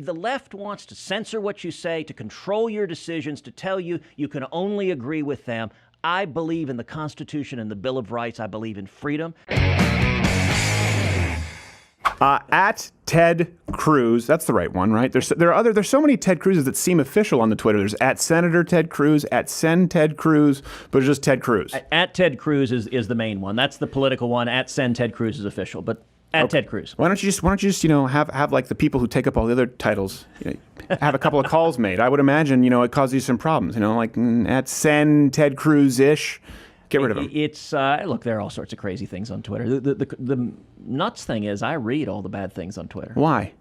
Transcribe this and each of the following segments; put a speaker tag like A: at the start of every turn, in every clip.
A: the left wants to censor what you say, to control your decisions, to tell you you can only agree with them. I believe in the Constitution and the Bill of Rights. I believe in freedom.
B: At Ted Cruz, that's the right one, right? There's so many Ted Cruzes that seem official on the Twitter. There's at Senator Ted Cruz, at Sen Ted Cruz, but it's just Ted Cruz.
A: At Ted Cruz is the main one. That's the political one. At Sen Ted Cruz is official, but at Ted Cruz.
B: Why don't you just have like the people who take up all the other titles, have a couple of calls made? I would imagine it causes you some problems. Like at Sen Ted Cruz-ish. Get rid of them.
A: It's look, there are all sorts of crazy things on Twitter. The nuts thing is I read all the bad things on Twitter.
B: Why?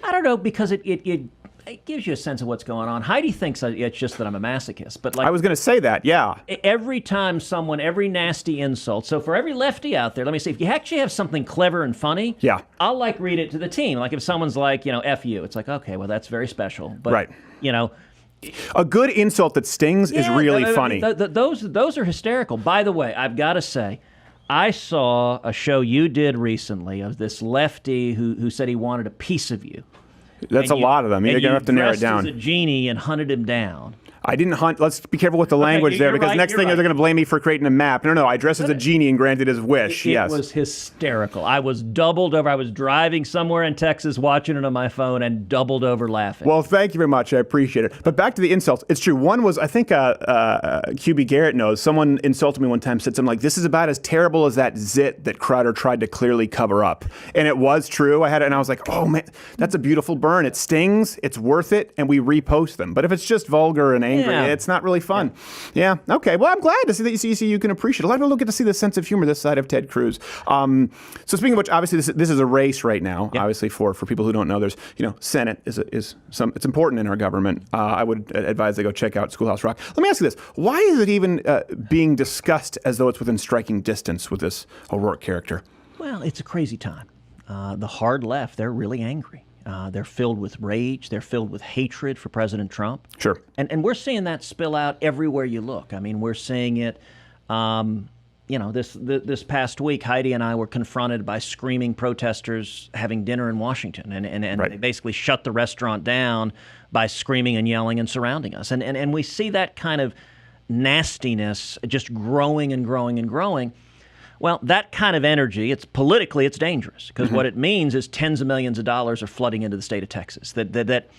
A: I don't know, because it gives you a sense of what's going on. Heidi thinks it's just that I'm a masochist, but
B: I was going to say that, yeah.
A: Every time every nasty insult. So for every lefty out there, let me see, if you actually have something clever and funny,
B: yeah,
A: I'll read it to the team. Like if someone's like, F you, it's like, okay, well that's very special, but
B: right.
A: A
B: good insult that stings is really funny.
A: Those are hysterical. By the way, I've got to say, I saw a show you did recently of this lefty who said he wanted a piece of you.
B: That's a lot of them. You're going to have to narrow it down.
A: As a genie and hunted him down.
B: I didn't hunt. Let's be careful with the language there, because next thing they're going to blame me for creating a map. No, I dressed as a genie and granted his wish. Yes.
A: It was hysterical. I was doubled over. I was driving somewhere in Texas, watching it on my phone, and doubled over laughing.
B: Well, thank you very much. I appreciate it. But back to the insults. It's true. One was, I think QB Garrett knows, someone insulted me one time, said something like, this is about as terrible as that zit that Crowder tried to clearly cover up. And it was true. I had it, and I was like, oh, man, that's a beautiful burn. It stings. It's worth it. And we repost them. But if it's just vulgar and angry, it's not really fun. Yeah. Okay. Well, I'm glad to see that you can appreciate it. A lot of people don't get to see the sense of humor this side of Ted Cruz. So speaking of which, obviously this is a race right now. Yep. Obviously for people who don't know, there's Senate is it's important in our government. I would advise they go check out Schoolhouse Rock. Let me ask you this: why is it even being discussed as though it's within striking distance with this O'Rourke character?
A: Well, it's a crazy time. The hard left, they're really angry. They're filled with rage. They're filled with hatred for President Trump.
B: Sure.
A: And we're seeing that spill out everywhere you look. I mean, we're seeing it, this past week, Heidi and I were confronted by screaming protesters having dinner in Washington. And right. They basically shut the restaurant down by screaming and yelling and surrounding us. And we see that kind of nastiness just growing and growing and growing. Well, that kind of energy, it's dangerous, because what it means is tens of millions of dollars are flooding into the state of Texas. That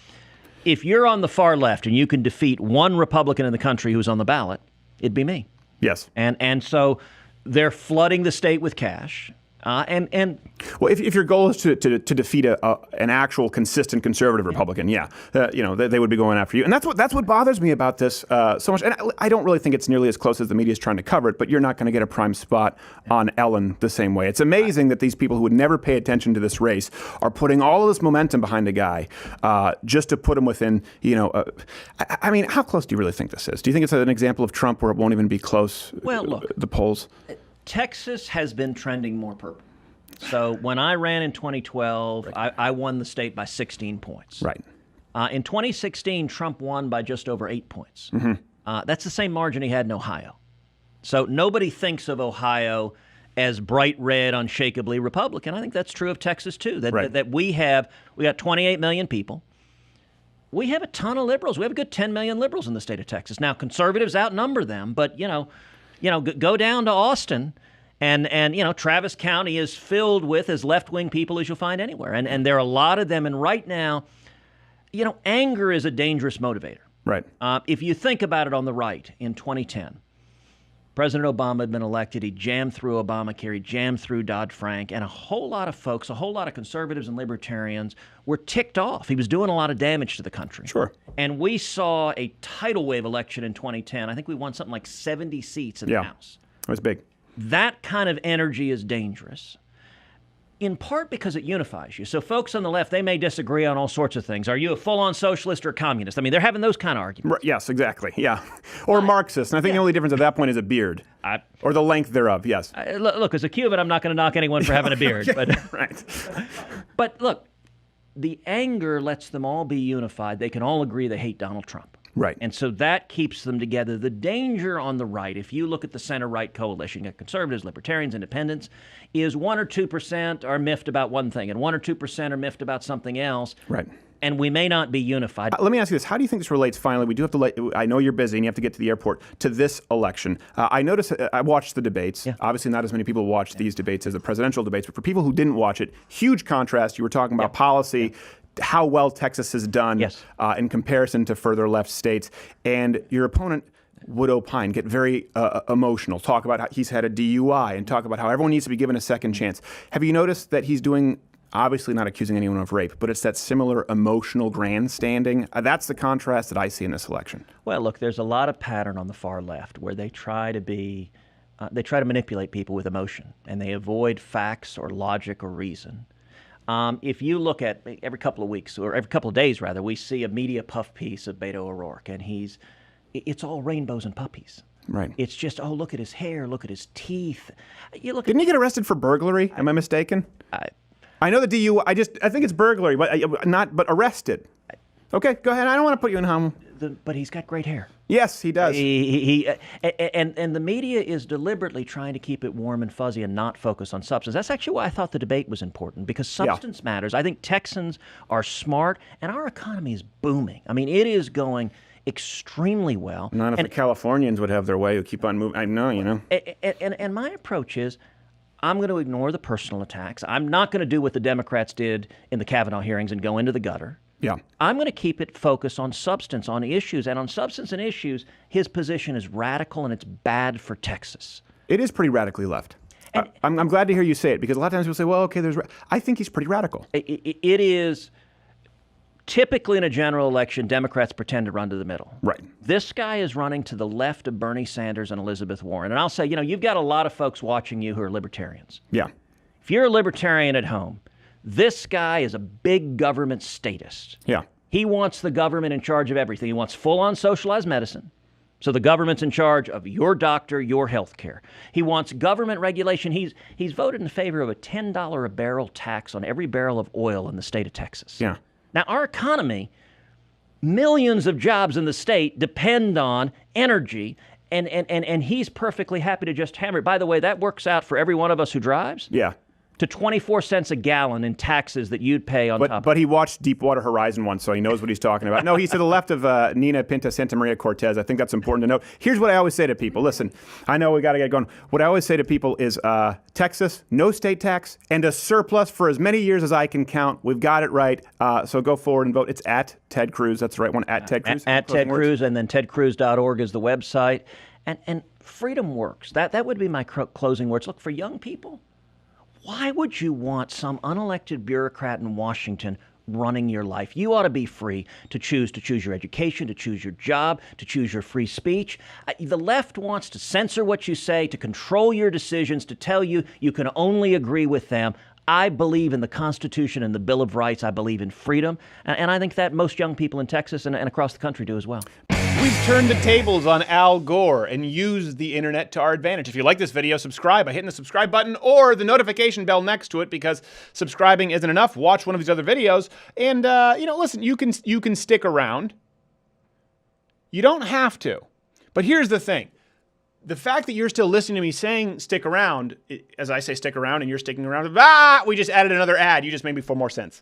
A: if you're on the far left and you can defeat one Republican in the country who's on the ballot, it'd be me.
B: Yes.
A: And so they're flooding the state with cash.
B: Well, if your goal is to defeat an actual consistent conservative Republican, they would be going after you, and that's what bothers me about this so much. And I don't really think it's nearly as close as the media is trying to cover it. But you're not going to get a prime spot on Ellen the same way. It's amazing that these people who would never pay attention to this race are putting all of this momentum behind a guy just to put him within. I mean, how close do you really think this is? Do you think it's an example of Trump where it won't even be close?
A: Well, look,
B: the polls.
A: Texas has been trending more purple. So when I ran in 2012, right. I won the state by 16 points.
B: Right.
A: In 2016, Trump won by just over 8 points. Mm-hmm. That's the same margin he had in Ohio. So nobody thinks of Ohio as bright red, unshakably Republican. I think that's true of Texas, too, that we got 28 million people. We have a ton of liberals. We have a good 10 million liberals in the state of Texas. Now, conservatives outnumber them, but, go down to Austin, and Travis County is filled with as left-wing people as you'll find anywhere. And there are a lot of them. And right now, anger is a dangerous motivator.
B: Right.
A: If you think about it on the right, in 2010, President Obama had been elected. He jammed through Obamacare. He jammed through Dodd-Frank. And a whole lot of folks, a whole lot of conservatives and libertarians were ticked off. He was doing a lot of damage to the country.
B: Sure.
A: And we saw a tidal wave election in 2010. I think we won something like 70 seats in the House.
B: It was big.
A: That kind of energy is dangerous, in part because it unifies you. So folks on the left, they may disagree on all sorts of things. Are you a full-on socialist or a communist? I mean, they're having those kind of arguments.
B: Yes, exactly. Yeah. Or Marxist. And I think the only difference at that point is a beard. Or the length thereof, yes.
A: Look, as a Cuban, I'm not going to knock anyone for having a beard.
B: Okay.
A: But
B: right.
A: But look, the anger lets them all be unified. They can all agree they hate Donald Trump.
B: Right.
A: And so that keeps them together. The danger on the right, if you look at the center-right coalition, you got conservatives, libertarians, independents, is 1 or 2% are miffed about one thing, and 1 or 2% are miffed about something else.
B: Right.
A: And we may not be unified.
B: Let me ask you this. How do you think this relates, finally, we do have to I know you're busy and you have to get to the airport, to this election? I noticed, I watched the debates. Yeah. Obviously, not as many people watched these debates as the presidential debates, but for people who didn't watch it, huge contrast. You were talking about policy, how well Texas has done in comparison to further left states. And your opponent would opine, get very emotional, talk about how he's had a DUI and talk about how everyone needs to be given a second chance. Have you noticed that he's doing, obviously not accusing anyone of rape, but it's that similar emotional grandstanding? That's the contrast that I see in this election.
A: Well, look, there's a lot of pattern on the far left where they try to be, they try to manipulate people with emotion, and they avoid facts or logic or reason. If you look at every couple of weeks, or every couple of days rather, we see a media puff piece of Beto O'Rourke, and it's all rainbows and puppies.
B: Right.
A: It's just, oh, look at his hair, look at his teeth.
B: Didn't he get arrested for burglary? Am I mistaken? I know the DUI. I think it's burglary, but arrested. Okay, go ahead. I don't want to put you in harm.
A: But he's got great hair.
B: Yes, he does.
A: And the media is deliberately trying to keep it warm and fuzzy and not focus on substance. That's actually why I thought the debate was important, because substance matters. I think Texans are smart, and our economy is booming. I mean, it is going extremely well.
B: Not if the Californians would have their way, who keep on moving. I know, you know.
A: And my approach is, I'm going to ignore the personal attacks. I'm not going to do what the Democrats did in the Kavanaugh hearings and go into the gutter.
B: Yeah.
A: I'm going to keep it focused on substance, on issues. And on substance and issues, his position is radical, and it's bad for Texas.
B: It is pretty radically left. I'm glad to hear you say it, because a lot of times people say, well, okay, I think he's pretty radical.
A: It is. Typically in a general election, Democrats pretend to run to the middle.
B: Right.
A: This guy is running to the left of Bernie Sanders and Elizabeth Warren. And I'll say, you've got a lot of folks watching you who are libertarians.
B: Yeah.
A: If you're a libertarian at home, this guy is a big government statist.
B: Yeah.
A: He wants the government in charge of everything. He wants full-on socialized medicine. So the government's in charge of your doctor, your health care. He wants government regulation. He's voted in favor of a $10 a barrel tax on every barrel of oil in the state of Texas.
B: Yeah.
A: Now, our economy, millions of jobs in the state depend on energy, and he's perfectly happy to just hammer it. By the way, that works out for every one of us who drives.
B: Yeah.
A: To 24 cents a gallon in taxes that you'd pay on top of it.
B: But he watched Deepwater Horizon once, so he knows what he's talking about. No, he's to the left of Nina Pinta Santa Maria Cortez. I think that's important to note. Here's what I always say to people. Listen, I know we got to get going. What I always say to people is Texas, no state tax, and a surplus for as many years as I can count. We've got it right. So go forward and vote. It's at Ted Cruz. That's the right one, at Ted Cruz.
A: At Ted Cruz, and then tedcruz.org is the website. And freedom works. That would be my closing words. Look, for young people, why would you want some unelected bureaucrat in Washington running your life? You ought to be free to choose your education, to choose your job, to choose your free speech. The left wants to censor what you say, to control your decisions, to tell you you can only agree with them. I believe in the Constitution and the Bill of Rights. I believe in freedom. And I think that most young people in Texas and across the country do as well.
B: We've turned the tables on Al Gore and used the internet to our advantage. If you like this video, subscribe by hitting the subscribe button or the notification bell next to it, because subscribing isn't enough. Watch one of these other videos. And, listen, you can stick around. You don't have to. But here's the thing. The fact that you're still listening to me saying stick around, as I say stick around and you're sticking around, we just added another ad. You just made me feel more sense.